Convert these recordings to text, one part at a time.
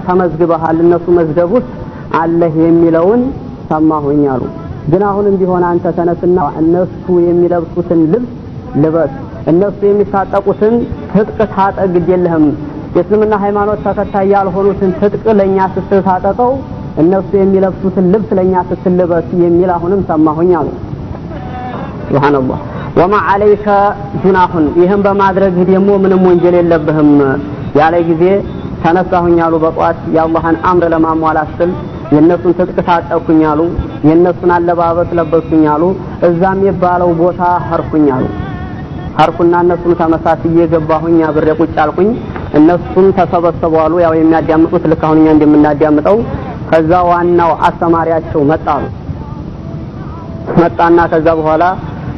ተመዝግበሃል እነሱ መዝገቡት አለህ የሚለውን ሰማሁኝ አሉ ግን አሁንም ቢሆን አንተ ተነስና እነሱ የሚለብሱትን ልብስ ልበስ እነሱ የሚታጠቁትን ትጥቅ ታጠቅ ግዴለህም የእስልምና ሃይማኖት ተከታይ ያልሆኑትን ትጥቅ ለኛ ስትታጠቀው እነሱ የሚለብሱትን ልብስ ለኛ ስትልበስ የሚል አሁንም ሰማሁኝ አሉ ሱብሃንአላህ وما عليك جناح ይሄን በማድረግ ደግሞ ምንም ወንጀል የለብህም ያለ ጊዜ ተነሳሁኝ አሉ በጧት የአላህን አምር ለማሟላት ስል የነሱን ትጥቅ ታጠቅኩኝ አሉ የነሱን አለባበስ ለበስኩኝ አሉ እዛም የባለው ቦታ ሐርኩኝ አሉ ሐርኩና እነሱን ተመሳስዬ ገባሁኝ አብሬ ቁጭ አልኩኝ እነሱን ተሰበሰቡ አሉ ያው የሚያዳምጡት ልክ አሁን እኛ እንደምናዳምጠው ከዛ ዋናው አስተማሪያቸው መጣና ከዛ በኋላ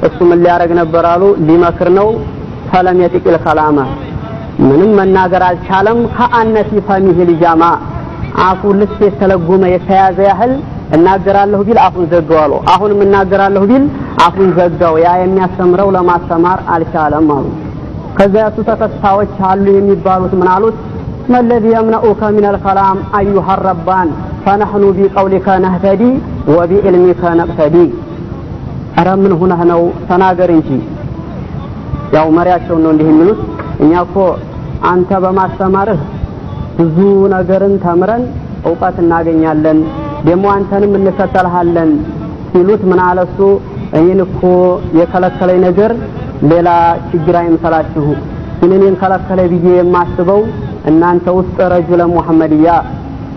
እሱ ምን ሊያረግ ነበር አሉ ሊመክር ነው ፈለም የጥቂል ከላማ ምንም መናገር አልቻለም ከአነቲ ፈሚህ ልጃማ አፉ ልክ የተለጎመ የተያዘ ያህል እናገራለሁ ቢል አፉን ዘጋው አሉ አሁንም እናገራለሁ ቢል አፉን ዘጋው ያ የሚያስተምረው ለማስተማር አልቻለም አሉ ከዛ ያሱ ተከታዮች አሉ የሚባሉት ምን አሉት الذي يمنعك من الكلام ايها الربان فنحن بقولك نهتدي وبعلمك نقتدي አረ ምን ሆነህ ነው ተናገር እንጂ ያው መሪያቸው ነው እንዲህ የሚሉት እኛኮ አንተ በማስተማርህ ብዙ ነገርን ተምረን ዕውቀት እናገኛለን ደሞ አንተንም እንከተልሃለን ሲሉት ምን አለሱ እኔንኮ የከለከለኝ ነገር ሌላ ችግር አይምሰላችሁ እኔን ከለከለ ብዬ የማስበው እናንተ ውስጥ ረጁለ ሙሐመድያ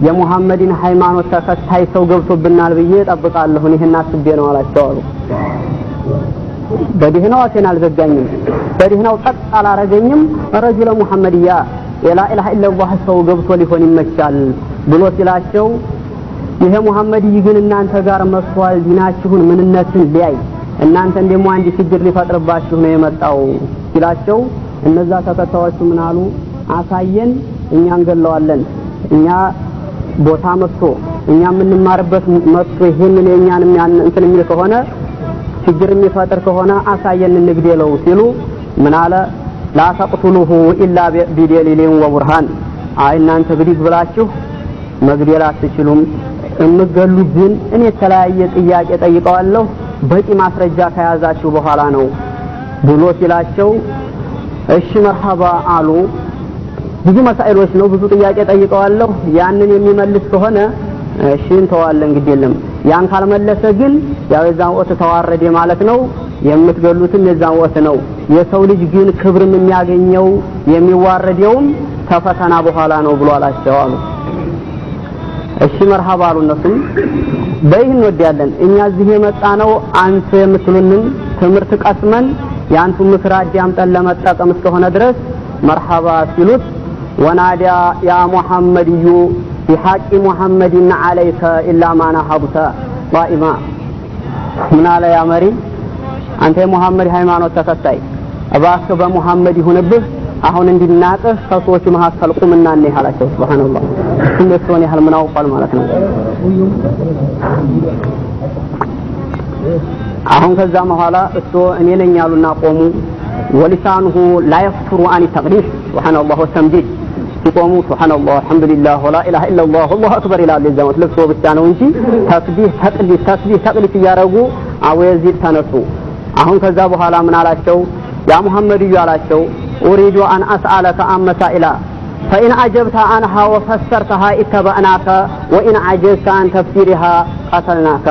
የሙሐመድን ሃይማኖት ተከታይ ሰው ገብቶብናል ብዬ ጠብቃለሁ ይሄን አስቤ ነው አላቸው አሉ በዲህናው አተናል ዘጋኝም በዲህናው ጠጥ አላረገኝም ረጁለ ሙሐመድያ ላ ኢላሃ ኢላላህ ሰው ገብቶ ሊሆን ይመቻል ብሎ ሲላቸው ይሄ ሙሐመድ ይግን እናንተ ጋር መስዋል ዲናችሁን ምንነትን ሊያይ እናንተ እንደሞ አንድ ችግር ሊፈጥርባችሁ ነው የመጣው ሲላቸው እነዛ ተከታዮቹ ምን አሉ አሳየን እኛ እንገለዋለን እኛ ቦታ መስቶ እኛ ምንማርበት መስቶ ይሄንን የኛንም ያን እንትን የሚል ከሆነ ችግር የሚፈጥር ከሆነ አሳየን እንግደለው ሲሉ ምን አለ ላ ተቅቱሉሁ ኢላ ቢደሊል ወቡርሃን አይ እናንተ ብዲግ ብላችሁ መግደል አትችሉም እንገሉ ግን እኔ ተለያየ ጥያቄ ጠይቀዋለሁ በቂ ማስረጃ ከያዛችሁ በኋላ ነው ብሎ ሲላቸው እሺ መርሐባ አሉ ብዙ መሳኢሎች ነው ብዙ ጥያቄ ጠይቀዋለሁ ያንን የሚመልስ ከሆነ እሺ እንተዋለን ግዴለም ያን ካልመለሰ ግን ያው የዛን ወጥ ተዋረደ ማለት ነው የምትገሉትም የዛን ወጥ ነው የሰው ልጅ ግን ክብርም የሚያገኘው የሚዋረደውም ተፈተና በኋላ ነው ብሎ አላቸው አሉ እሺ መርሐባ አሉ እነሱም በይህን ወዲያለን እኛ እዚህ የመጣነው አንተ የምትሉንን ትምህርት ቀስመን ያንቱ ምክር አዳምጠን ለመጠቀም እስከሆነ ድረስ መርሐባ ሲሉት ወናዲያ ያ ሙሐመድዩ بحق محمد عليك إلا ما نهبت ضائما من على يا مري أنت محمد ሃይማኖት ተከታይ እባክህ በሙሐመድ ይሁንብህ አሁን እንድናቀህ ከሰዎች መካከል ቁምና ነህ አላቸው ሱብሃንአላህ እንዴት ሆነ ያህል ምን አውቃል ማለት ነው አሁን ከዛ መኋላ እሱ እኔ ነኝ ያሉና ቆሙ ወሊሳንሁ لا يفتر عن التقديس ሱብሃንአላህ ወተምጂድ ሲቆሙ ሱብሃንአላህ አልহামዱሊላህ ወላ ኢላሃ ኢላላህ ወላሁ አክበር ይላል ለዛው ለብሶ ብቻ ነው እንጂ ተስቢህ ተቅዲስ ያረጉ አወይዚድ ተነሱ አሁን ከዛ በኋላ ምን አላቸው ያ ሙሐመድ ያላቸው ኡሪዱ አን አስአለከ አመሳኢላ فإن أجبت عنها وفسرتها اتبعناك وإن عجزت عن تفسيرها قتلناك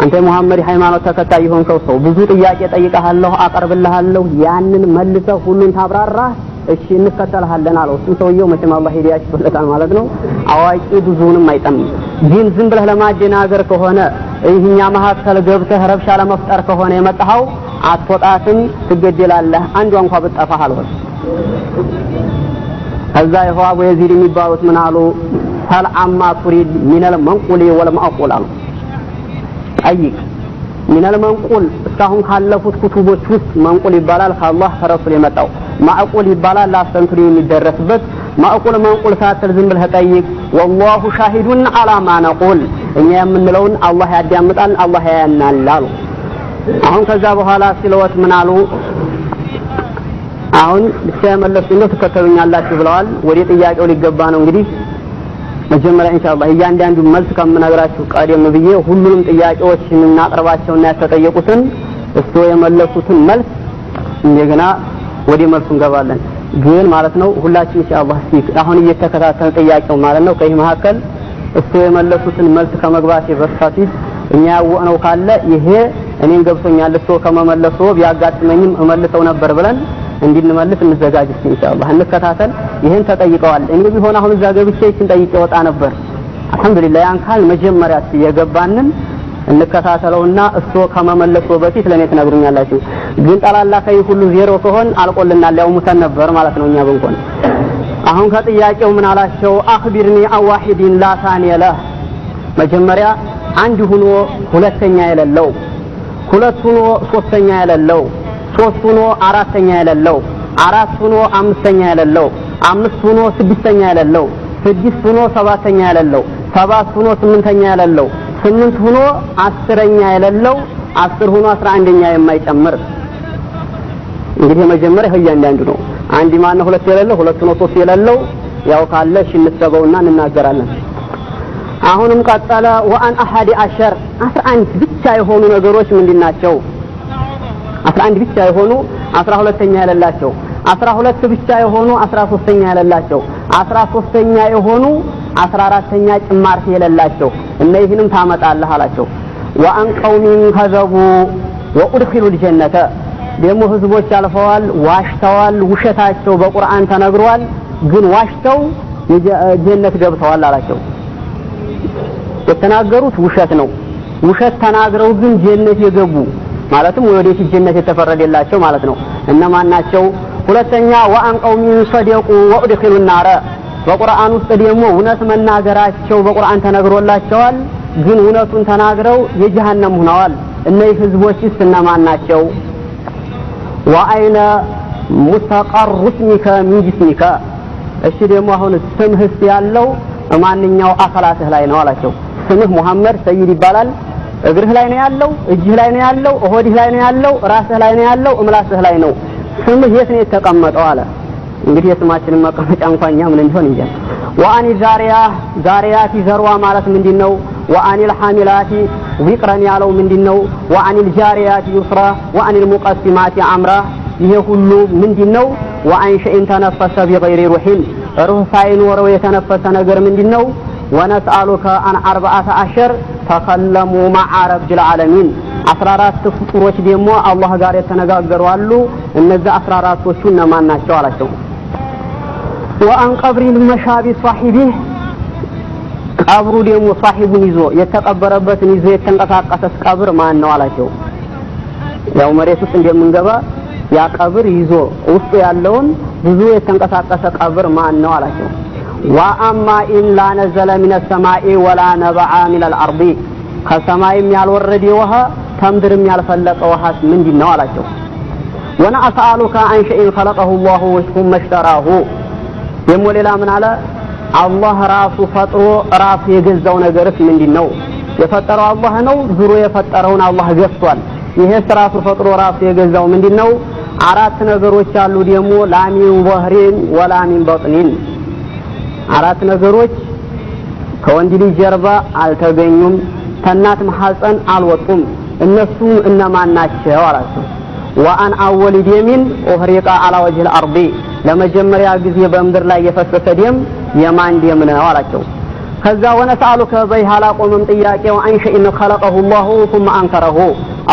አንተ ሙሐመድ ሃይማኖት ተከታይ ሆንከው ሰው ብዙ ጥያቄ ጠይቀሃለሁ አቀርብልሃለሁ ያንን መልሰህ ሁሉን ታብራራ እሺ እንከተልሃለን አለው እሱ ሰውየው መቼም አላህ ሂዳያት ይፈልጋል ማለት ነው አዋቂ ብዙንም አይጠም ግን ዝም ብለህ ለማደናገር ከሆነ ይህኛ መሐከል ገብተህ ረብሻ ለመፍጠር ከሆነ የመጣው አትወጣትም ትገደላለህ አንዷ እንኳን ብትጠፋህ አልወጥ ከዛ ይሁን አቡ የዚድ የሚባሉት ምን አሉ ሰልአማ ቱሪድ ሚነል መንቁሊ ወልማቁል አሉ ጠይቅ ሚነል መንቁል እስካሁን ካለፉት ኩቱቦች ውስጥ መንቁል ይባላል ከአላህ ከረሱል የመጣው ማዕቁል ይባላል ላስተንትሪ የሚደረስበት ማዕቁል መንቁል ሳትል ዝም ብለህ ጠይቅ ወላሁ ሻሂዱን አላ ማ ነቁል እኛ የምንለውን አላህ ያዳምጣል አላህ ያያናል አሉ አሁን ከዛ በኋላ ሲለወት ምን አሉ አሁን ብቻ መለሱ ነው ተከተሉኛላችሁ ብለዋል ወደ ጥያቄው ሊገባ ነው እንግዲህ መጀመሪያ ኢንሻአላህ እያንዳንዱ መልስ ከምነግራችሁ ቀደም ብዬ ሁሉንም ጥያቄዎች እናቀርባቸውና ያተጠየቁትን እሱ የመለሱትን መልስ እንደገና ወደ መልሱ እንገባለን። ግን ማለት ነው ሁላችን ኢንሻአላህ አሁን እየተከታተልን ጥያቄው ማለት ነው ከዚህ መካከል እሱ የመለሱትን መልስ ከመግባቴ በፊት እኛ ያወቅነው ካለ ይሄ እኔን ገብቶኛል እሱ ከመመለሱ ቢያጋጥመኝም እመልሰው ነበር ብለን እንድንመልስ እንዘጋጅ ኢንሻአላህ እንከታተል። ይሄን ተጠይቀዋል። እኔ ቢሆን አሁን እዛ ገብቼ እቺን ጠይቄ ወጣ ነበር። አልহামዱሊላህ ያን ካል መጀመሪያ የገባንን እንከታተለውና እሱ ከመመለሱ በፊት ለኔ ትነግሩኛላችሁ። ግን ጠላላ ከይ ሁሉ ዜሮ ከሆነ አልቆልናል ያው ሙተን ነበር ማለት ነው እኛ ብንቆን። አሁን ከጥያቄው ምን አላቸው? አኽቢርኒ አዋሂዲን ላ ሳኒየ ለህ መጀመሪያ አንድ ሆኖ ሁለተኛ የሌለው፣ ሁለት ሆኖ ሶስተኛ የሌለው፣ ሶስት ሆኖ አራተኛ የሌለው፣ አራት ሆኖ አምስተኛ የሌለው፣ አምስት ሆኖ ስድስተኛ የሌለው፣ ስድስት ሆኖ ሰባተኛ የሌለው፣ ሰባት ሆኖ ስምንተኛ የሌለው፣ ስምንት ሆኖ አስረኛ የሌለው፣ አስር ሆኖ 11ኛ የማይጨምር። እንግዲህ መጀመሪያ እያንዳንዱ ነው። አንድ ማን ሁለት የሌለው፣ ሁለት ሆኖ ሶስት የሌለው ያው ካለ እንሰበውና እንናገራለን። አሁንም ቀጠለ ወአን አሐዲ አሸር 11 ብቻ የሆኑ ነገሮች ምንድናቸው? 11 ብቻ የሆኑ 12ኛ የሌላቸው፣ 12 ብቻ የሆኑ 13ኛ የሌላቸው፣ 13ኛ የሆኑ 14ኛ ጭማሪ የሌላቸው እነዚህንም ታመጣለህ አላቸው። ወአን ቀውሚን ከዘቡ ወኡድኺሉ الجنة ደግሞ ህዝቦች አልፈዋል ዋሽተዋል፣ ውሸታቸው በቁርአን ተነግሯል፣ ግን ዋሽተው ጀነት ገብተዋል አላቸው። የተናገሩት ውሸት ነው። ውሸት ተናግረው ግን ጀነት የገቡ ማለትም ወዴት ጀነት የተፈረደላቸው ማለት ነው። እነማን ናቸው? ሁለተኛ ወአን ቀውሚን ሰደቁ ወኡድኺሉ النار በቁርአን ውስጥ ደግሞ እውነት መናገራቸው በቁርአን ተነግሮላቸዋል፣ ግን እውነቱን ተናግረው የጀሃነም ሆነዋል። እነዚህ ህዝቦችስ እነማን ናቸው? ወአይነ ሙስተቀር እስሚከ ሚን ጅስሚከ እሺ ደግሞ አሁን ስምህ ያለው ማንኛው አካላትህ ላይ ነው አላቸው። ስምህ መሐመድ ሰይድ ይባላል። እግርህ ላይ ነው ያለው፣ እጅህ ላይ ነው ያለው፣ ሆድህ ላይ ነው ያለው፣ ራስህ ላይ ነው ያለው፣ እምላስህ ላይ ነው። ስምህ የት ነው የተቀመጠው አለ። እንግዲህ የስማችንን መቀመጫ እንኳን ምን እንደሆነ እንጃ። ወአኒ ዛሪያቲ ዘርዋ ማለት ምንድነው? ወአኒል ሐሚላቲ ዊቅረን ያለው ምንድነው? ወአኒል ጃሪያቲ ዩስራ ወአኒል ሙቀሲማቲ አምራ ይሄ ሁሉ ምንድነው? ወአንሸኢን ተነፈሰ ቢገይሪ ሩሂን ሩህ ሳይኖረው የተነፈሰ ነገር ምንድነው? ወነስአሉከ አን 14 ተከለሙ መዓ ረቢል ዓለሚን 14 ፍጡሮች ደግሞ አላህ ጋር የተነጋገሩ አሉ። እነዚህ 14ቶቹ እነማን ናቸው አላቸው። ወአን ቀብሪል መሻቢ ሷሂቢህ ቀብሩ ደግሞ ሷሂቡን ይዞ የተቀበረበትን ይዞ የተንቀሳቀሰ ቀብር ማን ነው አላቸው። ያው መሬት ውስጥ እንደምንገባ ያ ቀብር ይዞ ውስጥ ያለውን ብዙ የተንቀሳቀሰ ቀብር ማን ነው አላቸው። ወአማ ኢን ላ ነዘለ ሚነ ሰማኢ ወላ ነበዓ ሚነል አርዲ ከሰማይም ያልወረደ ውሃ ከምድርም ያልፈለቀ ውሃስ ምንድነው አላቸው። ወነአስአሉከ አን ሸይን ኸለቀሁ ላሁ ثم اشتراه ደግሞ ሌላ ምን አለ? አላህ ራሱ ፈጥሮ ራሱ የገዛው ነገርስ ምንድነው? የፈጠረው አላህ ነው። ዙሮ የፈጠረውን አላህ ገዝቷል። ይሄ ራሱ ፈጥሮ ራሱ የገዛው ምንድነው? አራት ነገሮች አሉ ደግሞ ላሚን ወህሪን ወላሚን በጥኒን አራት ነገሮች ከወንድ ልጅ ጀርባ አልተገኙም፣ ከእናት ማህፀን አልወጡም። እነሱ እነማን ናቸው አላቸው። ወአን አወል ደሚን ኡህሪቃ አላ ወጅሂል አርዲ ለመጀመሪያ ጊዜ በምድር ላይ የፈሰሰ ደም የማን ደም ነው አላቸው። ከዛ ወነስአሉከ በይሃላ ቆመም ጥያቄው አንሸኢን ኸለቀሁ ላሁ ثم አንከረሁ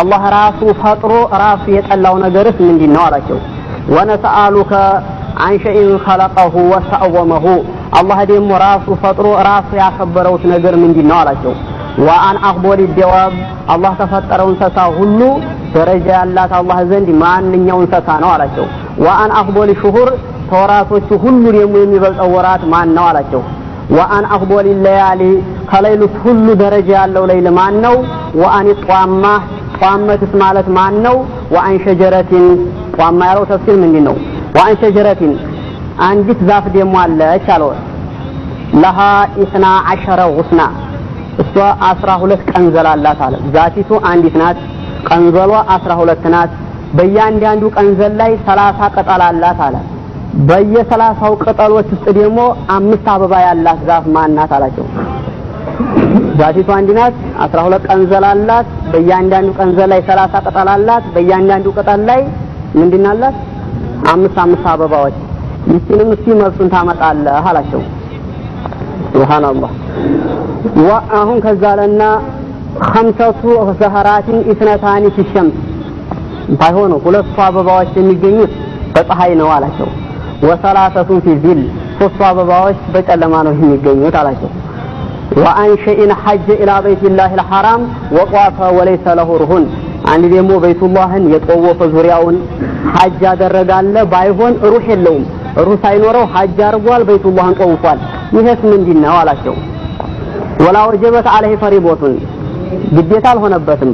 አላህ ራሱ ፈጥሮ ራሱ የጠላው ነገርስ ምንድነው አላቸው። ወነስአሉከ አንሸኢን ኸለቀሁ ወሰአወመሁ አላህ ደግሞ ራሱ ፈጥሮ ራሱ ያከበረውት ነገር ምንድነው አላቸው። ወአን አኽቦሊ ዲዋብ አላህ ተፈጠረው እንስሳ ሁሉ ደረጃ ያላት አላህ ዘንድ ማንኛው እንስሳ ነው አላቸው። ወአን አኽቦሊ ሹሁር ተወራቶቹ ሁሉ ደግሞ የሚበልጠው ወራት ማን ነው አላቸው። ወአን አኽቦሊ ለያሊ ከሌሊት ሁሉ ደረጃ ያለው ሌሊት ማን ነው? ወአን ጧማ ጧመትስ ማለት ማን ነው? ወአን ሸጀረቲን ጧማ ያለው ተፍሲር ምንድነው? ወአን ሸጀረቲን አንዲት ዛፍ ደግሞ አለች አለው። ለሃ 12 غصና እሷ 12 ቀንዘል አላት አለ። ዛቲቱ አንዲት ናት፣ ቀንዘሏ 12 ናት። በእያንዳንዱ ቀንዘል ላይ 30 ቅጠል አላት አለ። በየ30 ቅጠሎች ውስጥ ደግሞ 5 አበባ ያላት ዛፍ ማናት አላቸው። ዛቲቱ አንዲናት 12 ቀንዘል አላት። በእያንዳንዱ ቀንዘል ላይ 30 ቅጠል አላት። በእያንዳንዱ ቅጠል ላይ ምንድናላት? 5 አበባዎች። ይህንንም እስኪ መልሱን ታመጣለህ አላቸው። ሱብሃንአላህ። ወአሁን ከዛለና 5 ዘህራቲን ኢስነታኒ ፊሸምስ ባይሆኑ 2 አበባዎች የሚገኙት በፀሐይ ነው አላቸው። ወሰላሰቱን ፊ ዚል 3 አበባዎች በጨለማ ነው የሚገኙት አላቸው። ወአንሸኢን ሐጅ ኢላ በይቲላሂ አልሐራም ወጧፈ ወለይሰ ለሁ ሩሁን አንድ ደግሞ በይቱላህን የጠወፈ ዙሪያውን ሐጅ ያደረጋለ ባይሆን ሩህ የለውም ሩህ ሳይኖረው ሐጅ አድርጓል በይቱላህን ጠውፏል ይሄስ ምንድነው አላቸው። ወላ ወጀበት عليه ፈሪቦቱን ግዴታ አልሆነበትም።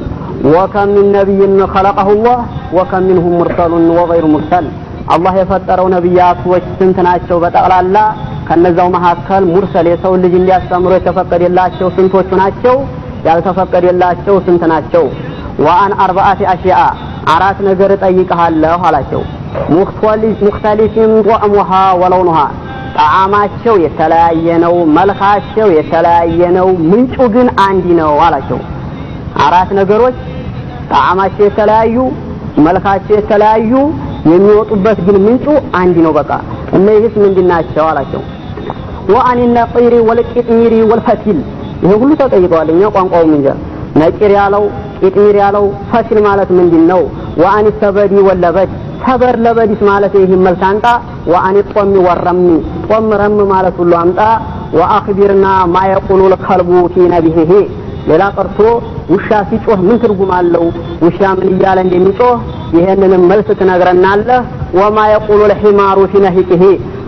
ወከም ሚን ነብይን خلقه الله وكم منهم مرسل وغير مرسل አላህ የፈጠረው ነብያቶች ስንት ናቸው በጠቅላላ ከነዛው መካከል ሙርሰል የሰው ልጅ እንዲያስተምሩ የተፈቀደላቸው ስንቶቹ ናቸው ያልተፈቀደላቸው ስንት ናቸው። ወአን 4 አሽያ 4 ነገር ጠይቀሃለሁ አላቸው። ሙክተሊፊን ወአሙሃ ወለውኑሃ ጣዕማቸው የተለያየ ነው መልካቸው የተለያየ ነው ምንጩ ግን አንድ ነው አላቸው። 4 ነገሮች ጣዕማቸው የተለያዩ መልካቸው የተለያዩ የሚወጡበት ግን ምንጩ አንድ ነው በቃ እነዚህስ ምንድናቸው አላቸው። ወአን ነቂሪ ወልቂጥሚሪ ወልፈቲል ይሄ ሁሉ ተጠይቀዋል። እኛ ቋንቋው ምንጀ ነቂር ያለው ቂጥሚር ያለው ፈቲል ማለት ምንድነው? ወአን ሰበዲ ወለበድ ሰበር ለበዲስ ማለት ይሄ መልታንጣ ወአን ጦሚ ወረሚ ጦም ረም ማለት ሁሉ አምጣ ወአኽቢርና ማ የቁሉ الكلب في نبيه ሌላ ቀርቶ ውሻ ሲጮህ ምን ትርጉም አለው ውሻ ምን ይያለ እንደሚጮህ ይሄንንም መልስ ትነግረናለህ። ወማ የቁሉ الحمار في نهقه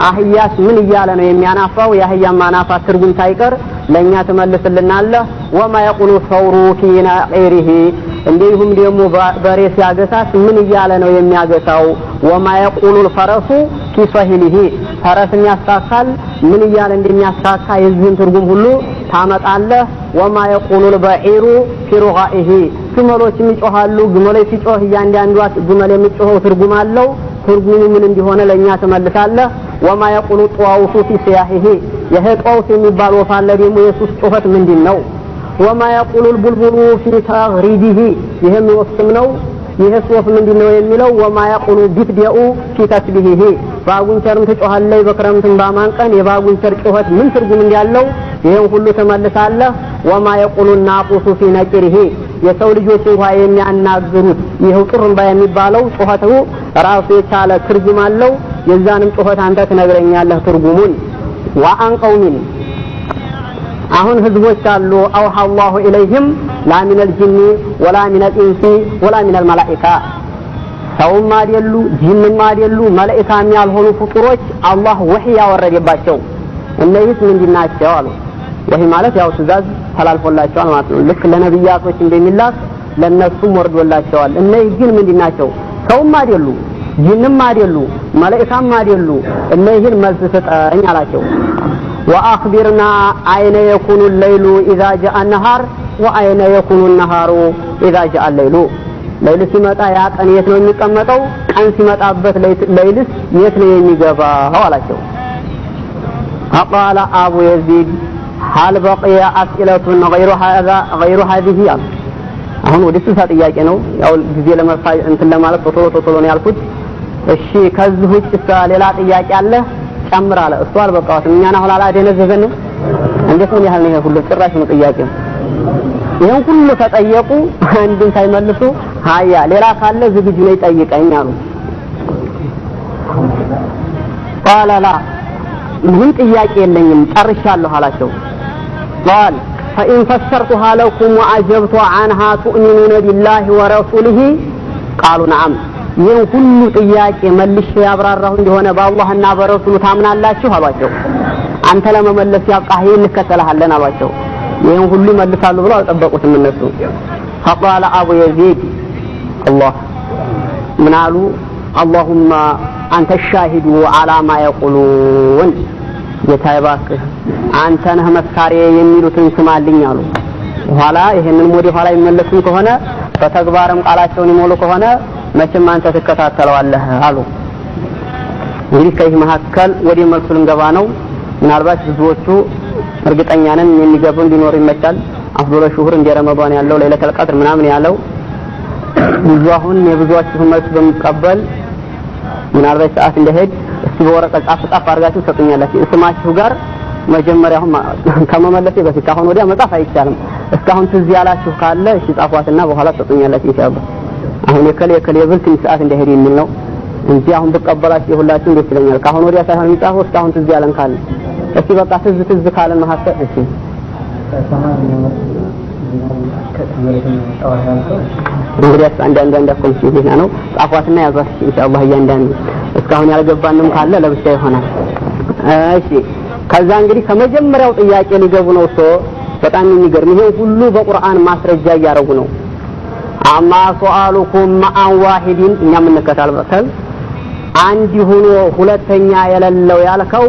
አህያስ ምን ይያለ ነው የሚያናፋው የአህያ ማናፋ ትርጉም ሳይቀር ለኛ ትመልስልናለህ። ወማ የቁሉ ثور في نعيره እንዲሁም ደግሞ በሬ ሲያገሳስ ምን ይያለ ነው የሚያገሳው። ወማ የቁሉ الفرس في صهيله ፈረስን ያሳካል ምን ይያለ እንደሚያሳካ የዚህን ትርጉም ሁሉ ታመጣለህ። ወማ የቁሉ البعير في رغائه ግመሎች ይጮሃሉ ግመሎች ሲጮህ እያንዳንዷ ግመል የሚጮኸው ትርጉም አለው ትርጉሙ ምን እንደሆነ ለኛ ተመልሳለህ። ወማ የቁሉ الطاووس في سياحه የህጣውስ የሚባል ወፍ አለ ደግሞ የሱስ ጮኸት ምንድነው? ወማ የቁሉ البلبل في تغريده ይሄም ወፍም ነው ይሄስ ወፍ ምንድነው የሚለው ወማ የቁሉ ቢትዲኡ في ተስቢሂሂ ባጉንቸርም ትጮሃለይ በክረምትም ባማንቀን የባጉንቸር ጮኸት ምን ትርጉም እንዳለው ይሄን ሁሉ ተመልሳለህ። ወማ የቁሉ الناقوس في نقره የሰው ልጆች እንኳን የሚያናግሩት ይሄው ጥሩምባ የሚባለው ጮኸቱ ራሱ የቻለ ትርጉም አለው የዛንም ጮኸት አንተ ትነግረኛለህ ትርጉሙን። ወአን ቀውሚን አሁን ህዝቦች አሉ አውሃ الله ኢለይሂም ላ ሚነል ጂኒ ወላ ሚነል ኢንሲ ወላ ሚነል መላኢካ ሰውም አይደሉ ጂንም አይደሉ መላኢካም ያልሆኑ ፍጡሮች አላህ ወህይ ያወረደባቸው እነዚህ ምንድናቸው አሉ። ወህይ ማለት ያው ትእዛዝ ተላልፎላቸዋል ማለት ነው። ልክ ለነብያቶች እንደሚላክ ለነሱም ወርዶላቸዋል። እነዚህ ግን ምንድናቸው? ሰውም አይደሉ ጂንም አይደሉ መላኢካም አይደሉ እነዚህን መልስ ሰጠኝ አላቸው። وأخبرنا أين يكون الليل إذا جاء النهار وأين يكون النهار إذا جاء الليل ليل ሲመጣ ያ ቀን የት ነው የሚቀመጠው ቀን ሲመጣበት ለይልስ የት ነው የሚገባው አላቸው። فقال أبو يزيد هل بقي أسئلة غير هذه አሁን ወደ ስልሳ ጥያቄ ነው ያው ጊዜ ለመፋይ እንትን ለማለት ቶሎ ነው ያልኩት። እሺ ከዚህ ውጭ ሌላ ጥያቄ አለ ጨምር አለ። እሱ አልበቃውም እኛን አሁን አላደነዘዘን እንዴት ምን ያህል ነው ሁሉ ጭራሽ ነው ጥያቄው። ይሄን ሁሉ ተጠየቁ አንድን ሳይመልሱ ሃያ ሌላ ካለ ዝግጁ ነው ይጠይቀኝ አሉ። قال لا ምን ጥያቄ የለኝም ጨርሻለሁ አላቸው። قال فإن فسرتها لكم وأجبت عنها تؤمنون بالله ورسوله قالوا نعم ይሄን ሁሉ ጥያቄ መልሼ ያብራራሁ እንደሆነ በአላህና በረሱሉ ታምናላችሁ አሏቸው። አንተ ለመመለስ ያብቃህ እንከተልሃለን አሏቸው። ይሄን ሁሉ መልሳሉ ብለው አልጠበቁትም እነሱ። فقال أبو يزيد الله ምናሉ اللهم أنت الشاهد على ما يقولون የታይባክህ አንተ ነህ መስካሪ የሚሉትን ስማልኝ አሉ። ኋላ ይሄንን ወደ ኋላ ይመለሱ ከሆነ በተግባርም ቃላቸውን ይሞሉ ከሆነ መቼም አንተ ትከታተለዋለህ አሉ። እንግዲህ ከዚህ መካከል ወደ መልሱ ልንገባ ነው። ምናልባት ብዙዎቹ እርግጠኛ ነን የሚገቡን ሊኖር ይመቻል። አፍዶለ ሹሁር እንደ ረመዳን ያለው ለይለተል ቀድር ምናምን ያለው ብዙ አሁን የብዙዎቹን መልስ በመቀበል ምናልባት ሰዓት እንደሄድ እስቲ በወረቀት ጻፍ አድርጋችሁ ሰጡኛላችሁ ስማችሁ ጋር መጀመሪያው ከመመለሴ በፊት አሁን ወዲያ መጻፍ አይቻልም። እስካሁን ትዝ ያላችሁ ካለ እሺ ጻፏትና በኋላ ሰጡኛላችሁ ኢንሻአላህ። አሁን የከለ ብልት ሰዓት እንደሄድ የሚል ነው እንጂ አሁን በቀበላችሁ ሁላችሁም ደስ ይለኛል። ካሁን ወዲያ ሳይሆን የሚጻፈው እስካሁን ትዝ ያለን ካለ እስቲ በቃ ትዝ ካለን መሐሰብ እሺ እንግዲህ አንዳንድ ኮንፊውዥን ነው። ጻፏትና ያዟት ኢንሻአላህ እያንዳንዱ እስካሁን ያልገባንም ካለ ለብቻ ይሆናል። እሺ ከዛ እንግዲህ ከመጀመሪያው ጥያቄ ሊገቡ ነው። በጣም የሚገርም ይሄ ሁሉ በቁርአን ማስረጃ ያያረጉ ነው። አማ ሱአሉኩም ማአን ዋሂድን እኛም እንከታተል አንድ ሆኖ ሁለተኛ የሌለው ያልከው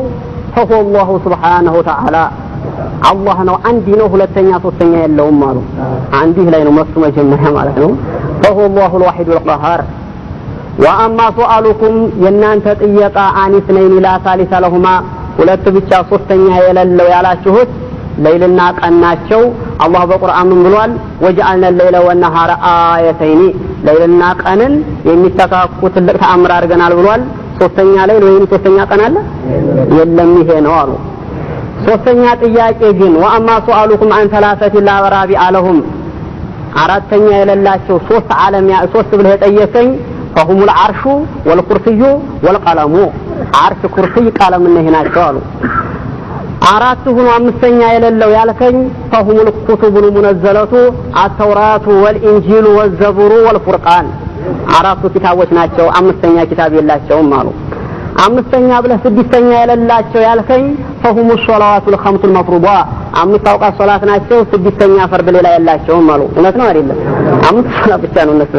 ፈሁ አላሁ ሱብሓነሁ ወተዓላ አላህ ነው። አንድ ነው ሁለተኛ ሶስተኛ የለውም አሉ። አንድ ላይ ነው መሱ መጀመሪያ ማለት ነው። ፈሁ አላሁ አልዋሂዱል ቀሃር ወአማ ሱአሉኩም የናንተ ጥያቄ አኒስነይን ላ ሳሊሰ ለሁማ ሁለት ብቻ ሶስተኛ የሌለው ያላችሁት ለይልና ቀናቸው አላህ በቁርአን ምን ብሏል? ወጀዐልነ ለይለ ወነሃረ አየተይኒ ለይልና ቀንን የሚተካኩ ትልቅ ተአምር አድርገናል ብሏል። ሶስተኛ ለይል ወይም ሶስተኛ ቀን አለ የለም ይሄ ነው አሉ። ሶስተኛ ጥያቄ ግን ወአማ ሱአሉኩም አን ሰላሰቲ ላ ረቢዐ ለሁም አራተኛ የሌላቸው ሶስት ብለህ ጠየቀኝ فهم العرش والكرسي والقلم عرش كرسي قلم نهيناቸው አሉ። አራቱ ሆኖ አምስተኛ የሌለው ያልከኝ فهم الكتب المنزلة التوراة والإنجيل والزبور والفرقان አራቱ ኪታቦች ናቸው። አምስተኛ ኪታብ የላቸውም አሉ። አምስተኛ ብለህ ስድስተኛ የሌላቸው ያልከኝ فهم الصلوات الخمس المفروضة አምስት አውቃት ሶላት ናቸው። ስድስተኛ ፈርድ ሌላ የላቸውም አሉ። እውነት ነው አይደለም? አምስት ሶላት ብቻ ነው እነሱ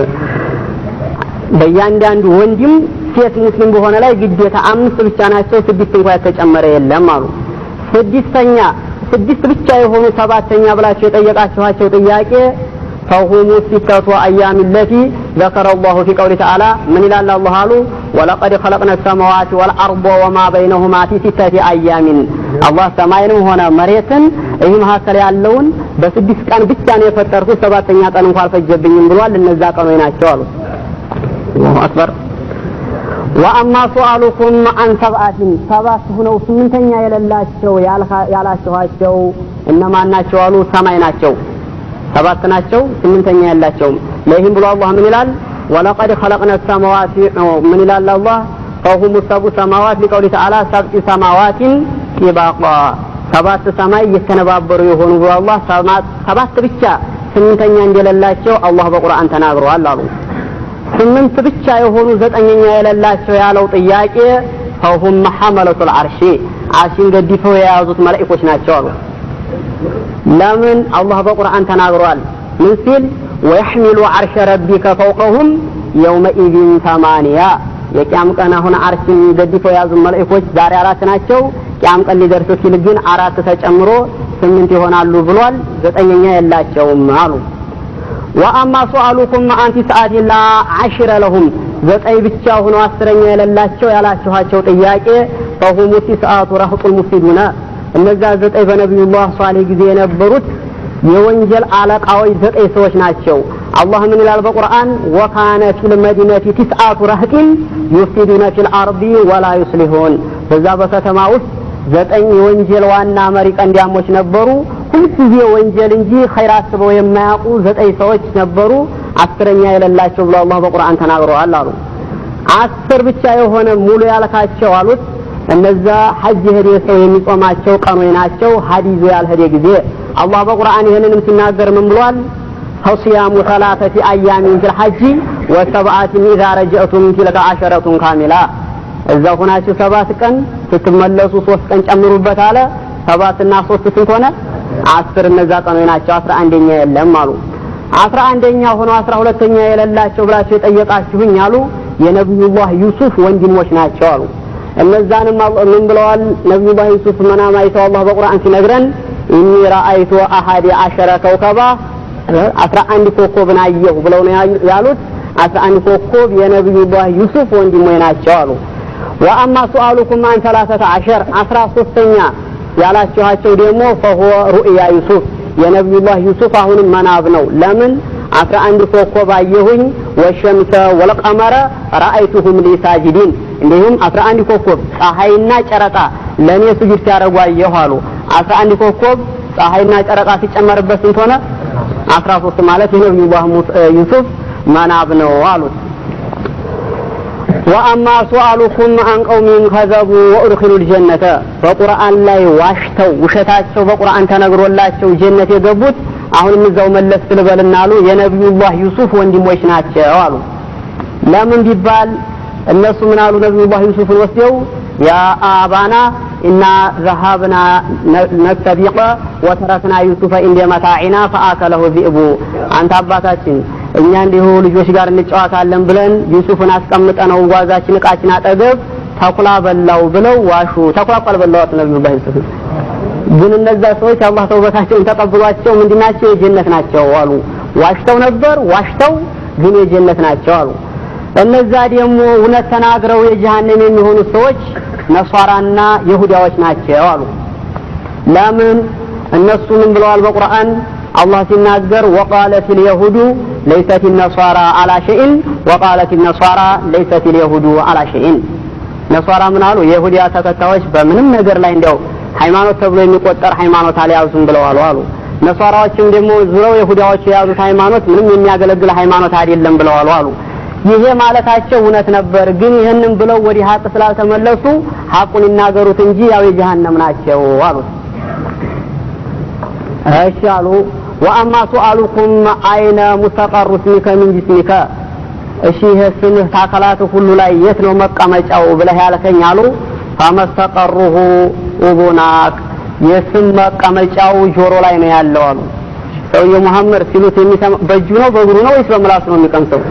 በእያንዳንዱ ወንድም ሴት ሙስሊም በሆነ ላይ ግዴታ አምስት ብቻ ናቸው። ስድስት እንኳን ተጨመረ የለም አሉ። ስድስት ብቻ የሆኑ ሰባተኛ ብላችሁ የጠየቃችኋቸው ጥያቄ فهم ستة أيام التي ذكر الله في قوله تعالى من إلى الله قالوا ولقد خلقنا السماوات والأرض وما بينهما في ستة أيام الله سماينه هنا مريتن إيه مهاكل يعلون بس كان بيتان يفترقوا سباتين يطانوا فالفجبين بلوال للنزاق قانوين أشوالوا الله أكبر وأما سؤالكم عن سبعة هنا وسمنتين يالاشو إنما ناشوالوا سمايناشو ሰባት ናቸው ስምንተኛ ያላቸውም ለይህም ብሎ አላህ ምን ይላል? ወለቀድ خلقنا السماوات ምን ይላል አላህ? فهم سبع سماوات لقوله تعالى سبع سماوات طباقا ሰባት ሰማይ የተነባበሩ የሆኑ ብሎ አላህ ሰባት ብቻ ስምንተኛ እንደሌላቸው አላህ በቁርአን ተናግሯል አሉ። ስምንት ብቻ የሆኑ ዘጠነኛ የሌላቸው ያለው ጥያቄ فهم حملة العرش አርሽን ገድፈው የያዙት መላእክቶች ናቸው አሉ። ለምን አላህ በቁርአን ተናግሯል? ምን ሲል ወይህሚሉ አርሽ ረቢከ ፈውቀሁም የውመኢዝ ተማንያ የቂያም ቀን አሁን አርሽን ገድፈው የያዙ መላእክቶች ዛሬ አራት ናቸው። ቂያም ቀን ሊደርሱ ሲል ግን አራት ተጨምሮ ስምንት ይሆናሉ ብሏል። ዘጠነኛ የላቸውም አሉ። ወአማ ሱአሉኩም አንቲ ሰዓት ላ አሽረ ለሁም ዘጠኝ ብቻ ሆኖ አስረኛ የሌላቸው ያላችኋቸው ጥያቄ فهم تسعة رهط المفسدون እነዛ ዘጠኝ በነብዩላህ ሷሊህ ጊዜ የነበሩት የወንጀል አለቃዎች ዘጠኝ ሰዎች ናቸው። አላህ ምን ይላል በቁርአን? ወካነ ፊል መዲነቲ تسعة رهط يفسدون في الارض ولا يصلحون በዛ በከተማ ውስጥ ዘጠኝ የወንጀል ዋና መሪ ቀንዲያሞች ነበሩ። ሁልጊዜ ወንጀል እንጂ ኸይር አስበው የማያውቁ ዘጠኝ ሰዎች ነበሩ። አስረኛ የሌላቸው ብሎ አላህ በቁርአን ተናግሯል አሉ። አስር ብቻ የሆነ ሙሉ ያልካቸው አሉት እነዛ ሐጅ ሄደ ሰው የሚጾማቸው ቀኖች ናቸው። ሐዲዝ ያልሄደ ጊዜ አላህ በቁርአን ይሄንንም ሲናገር ምን ብሏል? ፈሲያሙ ثلاثة أيام في الحج وسبعة إذا رجعتم تلك عشرة كاملة እዛው ሆናችሁ ሰባት ቀን ስትመለሱ ሶስት ቀን ጨምሩበት አለ። ሰባትና ሶስት ስንት ሆነ? 10 እነዛ ቀኖች ናቸው። 11ኛ የለም አሉ። 11ኛ ሆኖ 12ኛ የሌላቸው ብላችሁ የጠየቃችሁኝ አሉ የነብዩላህ ዩሱፍ ወንድሞች ናቸው አሉ። እነዛንም ምን ብለዋል? ነብዩላህ ዩሱፍ መናም አይተው አላህ በቁርአን ሲነግረን ኢኒ ረአይቱ አሐድ አሸረ ከውከባ 11 ኮከብን አየሁ ብለው ነው ያሉት። 11 ኮከብ የነብዩላህ ዩሱፍ ወንድሞች ናቸው አሉ። وأما سؤالكم عن 13 13ኛ ያላችኋቸው ደግሞ فهو رؤيا يوسف የነብዩ الله يوسف አሁንም መናብ ነው ለምን 11 ኮከብ አየሁኝ ወሸምሰ ወልቀመረ رأيتهم لي ساجدين እንዲሁም 11 ኮከብ ፀሐይና ጨረቃ ለኔ ስጁድ ሲያደርጉ አየሁ አሉ 11 ኮከብ ፀሐይና ጨረቃ ሲጨመርበት ስንት ሆነ 13 ማለት የነብዩ الله يوسف መናብ ነው አሉት وأما سؤالكم عن قوم كذبوا وأدخلوا الجنة فقرآن لا ዋሽተው ውሸታቸው በቁርአን ተነግሮላቸው ጀነት የገቡት አሁን ምዛው መለስ ልበልና አሉ የነብዩላህ ዩሱፍ ወንድሞች ናቸው አሉ ለምን ቢባል እነሱ ምን አሉ ነብዩላህ ዩሱፍን ወስደው ያ አባና እና ذهبنا نستبق وتركنا يوسف عند متاعنا فآكله الذئب አንተ አባታችን እኛ እንዲሁ ልጆች ጋር እንጫወታለን ብለን ዩሱፍን አስቀምጠነው ጓዛችን እቃችን አጠገብ ተኩላ በላው ብለው ዋሹ ተኩላ በላው ነብዩላህ ዩሱፍ ግን እነዛ ሰዎች አላህ ተውበታቸውን ተቀብሏቸው ምንድናቸው የጀነት ናቸው አሉ ዋሽተው ነበር ዋሽተው ግን የጀነት ናቸው አሉ እነዛ ደግሞ እውነት ተናግረው የጀሃነም የሚሆኑ ሰዎች ነሷራና ይሁዳዎች ናቸው አሉ ለምን እነሱ ምን ብለዋል በቁርአን الله ሲናገር وقالت اليهود ليست النصارى على شيء وقالت النصارى ليست اليهود على شيء ነሷራ ምን አሉ የይሁዲያ ተከታዮች በምንም ነገር ላይ እንደው ሃይማኖት ተብሎ የሚቆጠር ሃይማኖት አልያዙም ብለዋል አሉ ነሷራዎችም ደግሞ ዙረው ይሁዳዎች የያዙት ሃይማኖት ምንም የሚያገለግል ሃይማኖት አይደለም ብለዋል አሉ ይሄ ማለታቸው እውነት ነበር ግን ይሄንን ብለው ወዲ ሀቅ ስላልተመለሱ ሀቁን ይናገሩት እንጂ ያው የጀሃነም ናቸው አሉ አይሻሉ وأما سؤالكم أين مستقر اسمك من جسمك እሺህ ስምህ ታከላቱ ሁሉ ላይ የት ነው መቀመጫው ብለህ ያልከኝ አሉ فمستقره أذناك የስም መቀመጫው ጆሮ ላይ ነው ያለው አሉ ሰውዬ መሐመድ ሲሉት የሚሰማ በእጁ ነው በእግሩ ነው ወይስ በምላሱ ነው የሚቀምሰው